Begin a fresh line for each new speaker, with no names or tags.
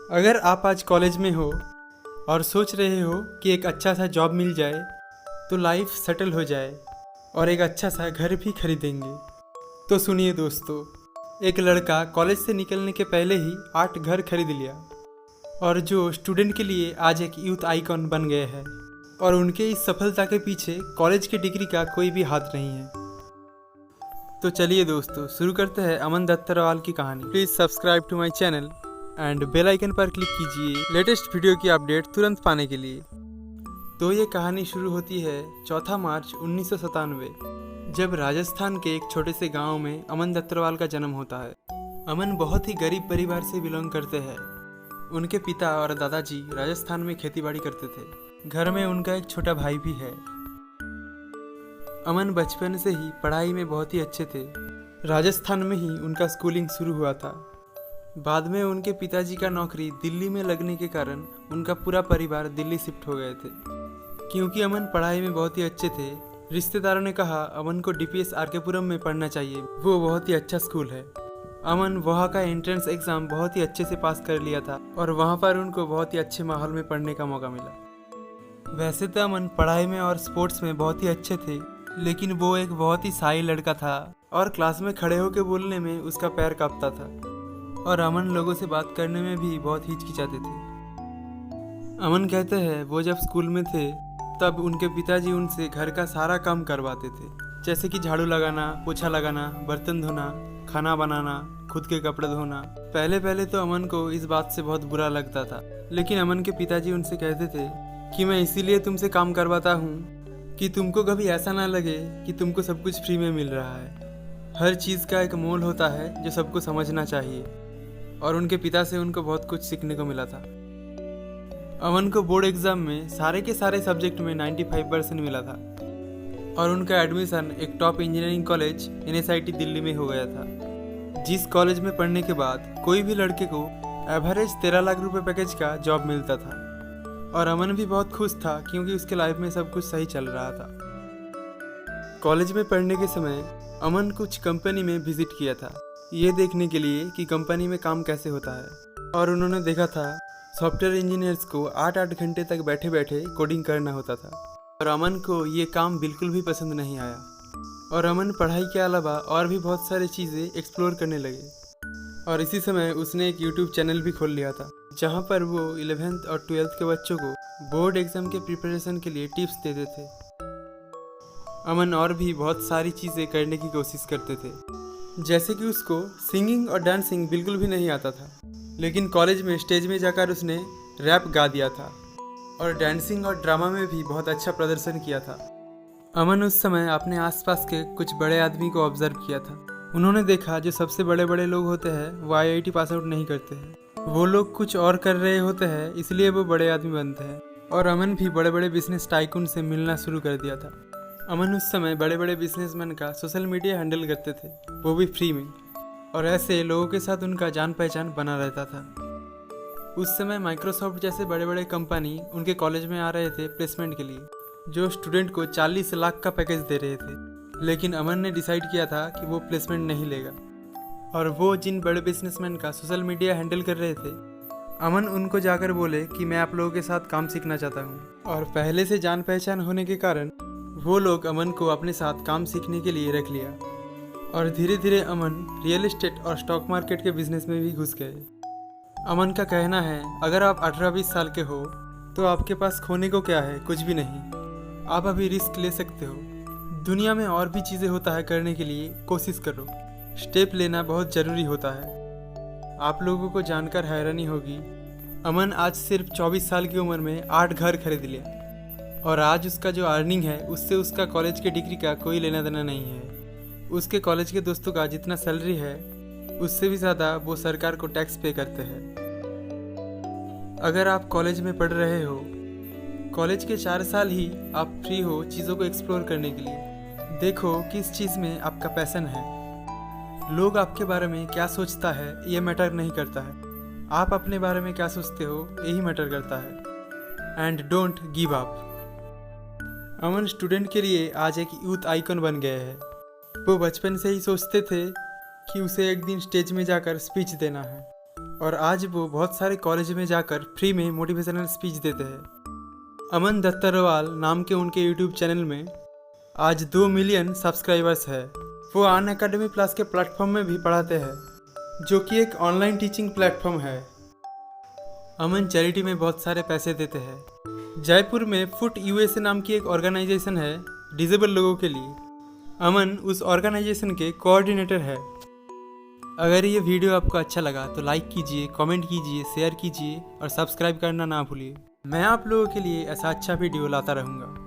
अगर आप आज कॉलेज में हो और सोच रहे हो कि एक अच्छा सा जॉब मिल जाए तो लाइफ सेटल हो जाए और एक अच्छा सा घर भी खरीदेंगे, तो सुनिए दोस्तों, एक लड़का कॉलेज से निकलने के पहले ही 8 घर खरीद लिया और जो स्टूडेंट के लिए आज एक यूथ आइकॉन बन गए हैं। और उनके इस सफलता के पीछे कॉलेज की डिग्री का कोई भी हाथ नहीं है। तो चलिए दोस्तों, शुरू करते हैं अमन दत्तरवाल की कहानी। Please subscribe to my channel and bell icon पर क्लिक कीजिए लेटेस्ट वीडियो की अपडेट तुरंत पाने के लिए। तो ये कहानी शुरू होती है 4 मार्च 1997, जब राजस्थान के एक छोटे से गांव में अमन दत्तरवाल का जन्म होता है। अमन बहुत ही गरीब परिवार से बिलोंग करते हैं। उनके पिता और दादाजी राजस्थान में खेतीबाड़ी करते थे। घर में उनका एक छोटा भाई भी है। अमन बचपन से ही पढ़ाई में बहुत ही अच्छे थे। राजस्थान में ही उनका स्कूलिंग शुरू हुआ था। बाद में उनके पिताजी का नौकरी दिल्ली में लगने के कारण उनका पूरा परिवार दिल्ली शिफ्ट हो गए थे। क्योंकि अमन पढ़ाई में बहुत ही अच्छे थे, रिश्तेदारों ने कहा अमन को डीपीएस आरकेपुरम में पढ़ना चाहिए, वो बहुत ही अच्छा स्कूल है। अमन वहाँ का एंट्रेंस एग्ज़ाम बहुत ही अच्छे से पास कर लिया था और वहाँ पर उनको बहुत ही अच्छे माहौल में पढ़ने का मौका मिला। वैसे तो अमन पढ़ाई में और स्पोर्ट्स में बहुत ही अच्छे थे, लेकिन वो एक बहुत ही शाई लड़का था और क्लास में खड़े होकर बोलने में उसका पैर कांपता था और अमन लोगों से बात करने में भी बहुत हिचकिचाते थे। अमन कहते हैं वो जब स्कूल में थे तब उनके पिताजी उनसे घर का सारा काम करवाते थे, जैसे कि झाड़ू लगाना, पोछा लगाना, बर्तन धोना, खाना बनाना, खुद के कपड़े धोना। पहले पहले तो अमन को इस बात से बहुत बुरा लगता था, लेकिन अमन के पिताजी उनसे कहते थे कि मैं इसीलिए तुमसे काम करवाता हूँ कि तुमको कभी ऐसा ना लगे कि तुमको सब कुछ फ्री में मिल रहा है। हर चीज़ का एक मोल होता है जो सबको समझना चाहिए। और उनके पिता से उनको बहुत कुछ सीखने को मिला था। अमन को बोर्ड एग्ज़ाम में सारे के सारे सब्जेक्ट में 95% मिला था और उनका एडमिशन एक top engineering college NSIT Delhi में हो गया था, जिस कॉलेज में पढ़ने के बाद कोई भी लड़के को एवरेज 13 लाख रुपए पैकेज का जॉब मिलता था। और अमन भी बहुत खुश था क्योंकि उसके लाइफ में सब कुछ सही चल रहा था। कॉलेज में पढ़ने के समय अमन कुछ कंपनी में विजिट किया था, ये देखने के लिए कि कंपनी में काम कैसे होता है। और उन्होंने देखा था सॉफ्टवेयर इंजीनियर्स को 8-8 घंटे तक बैठे बैठे कोडिंग करना होता था। और अमन को ये काम बिल्कुल भी पसंद नहीं आया और अमन पढ़ाई के अलावा और भी बहुत सारी चीज़ें एक्सप्लोर करने लगे। और इसी समय उसने एक यूट्यूब चैनल भी खोल लिया था, जहाँ पर वो 11th और 12th के बच्चों को बोर्ड एग्ज़ाम के प्रिपरेशन के लिए टिप्स देते थे। अमन और भी बहुत सारी चीज़ें करने की कोशिश करते थे, जैसे कि उसको सिंगिंग और डांसिंग बिल्कुल भी नहीं आता था, लेकिन कॉलेज में स्टेज में जाकर उसने रैप गा दिया था और डांसिंग और ड्रामा में भी बहुत अच्छा प्रदर्शन किया था। अमन उस समय अपने आसपास के कुछ बड़े आदमी को ऑब्जर्व किया था। उन्होंने देखा जो सबसे बड़े बड़े लोग होते हैं वो IIT पास आउट नहीं करते हैं, वो लोग कुछ और कर रहे होते हैं, इसलिए वो बड़े आदमी बनते हैं। और अमन भी बड़े बड़े बिजनेस टाइकून से मिलना शुरू कर दिया था। अमन उस समय बड़े बड़े बिजनेसमैन का सोशल मीडिया हैंडल करते थे, वो भी फ्री में, और ऐसे लोगों के साथ उनका जान पहचान बना रहता था। उस समय माइक्रोसॉफ्ट जैसे बड़े बड़े कंपनी उनके कॉलेज में आ रहे थे प्लेसमेंट के लिए, जो स्टूडेंट को 40 लाख का पैकेज दे रहे थे। लेकिन अमन ने डिसाइड किया था कि वो प्लेसमेंट नहीं लेगा। और वो जिन बड़े बिजनेसमैन का सोशल मीडिया हैंडल कर रहे थे, अमन उनको जाकर बोले कि मैं आप लोगों के साथ काम सीखना चाहता हूँ। और पहले से जान पहचान होने के कारण वो लोग अमन को अपने साथ काम सीखने के लिए रख लिया। और धीरे धीरे अमन रियल एस्टेट और स्टॉक मार्केट के बिजनेस में भी घुस गए। अमन का कहना है अगर आप 18-20 साल के हो तो आपके पास खोने को क्या है, कुछ भी नहीं। आप अभी रिस्क ले सकते हो। दुनिया में और भी चीज़ें होता है करने के लिए, कोशिश करो। स्टेप लेना बहुत ज़रूरी होता है। आप लोगों को जानकर हैरानी होगी, अमन आज सिर्फ 24 साल की उम्र में 8 घर खरीद लिया और आज उसका जो अर्निंग है उससे उसका कॉलेज के डिग्री का कोई लेना देना नहीं है। उसके कॉलेज के दोस्तों का जितना सैलरी है उससे भी ज़्यादा वो सरकार को टैक्स पे करते हैं। अगर आप कॉलेज में पढ़ रहे हो, कॉलेज के 4 साल ही आप फ्री हो चीज़ों को एक्सप्लोर करने के लिए। देखो किस चीज़ में आपका पैशन है। लोग आपके बारे में क्या सोचता है ये मैटर नहीं करता है, आप अपने बारे में क्या सोचते हो यही मैटर करता है। And don't give up. Aman student के लिए आज एक यूथ आइकन बन गए हैं। वो बचपन से ही सोचते थे कि उसे एक दिन स्टेज में जाकर स्पीच देना है और आज वो बहुत सारे कॉलेज में जाकर फ्री में मोटिवेशनल स्पीच देते हैं। अमन दत्तरवाल नाम के उनके यूट्यूब चैनल में आज 2 मिलियन सब्सक्राइबर्स है। वो अनअकैडमी प्लस के प्लेटफॉर्म में भी पढ़ाते हैं, जो कि एक ऑनलाइन टीचिंग प्लेटफॉर्म है। अमन चैरिटी में बहुत सारे पैसे देते हैं। जयपुर में फुट यूएसए नाम की एक ऑर्गेनाइजेशन है डिसेबल लोगों के लिए। अमन उस ऑर्गेनाइजेशन के कोऑर्डिनेटर है। अगर ये वीडियो आपको अच्छा लगा तो लाइक कीजिए, कमेंट कीजिए, शेयर कीजिए और सब्सक्राइब करना ना भूलिए। मैं आप लोगों के लिए ऐसा अच्छा वीडियो लाता रहूँगा।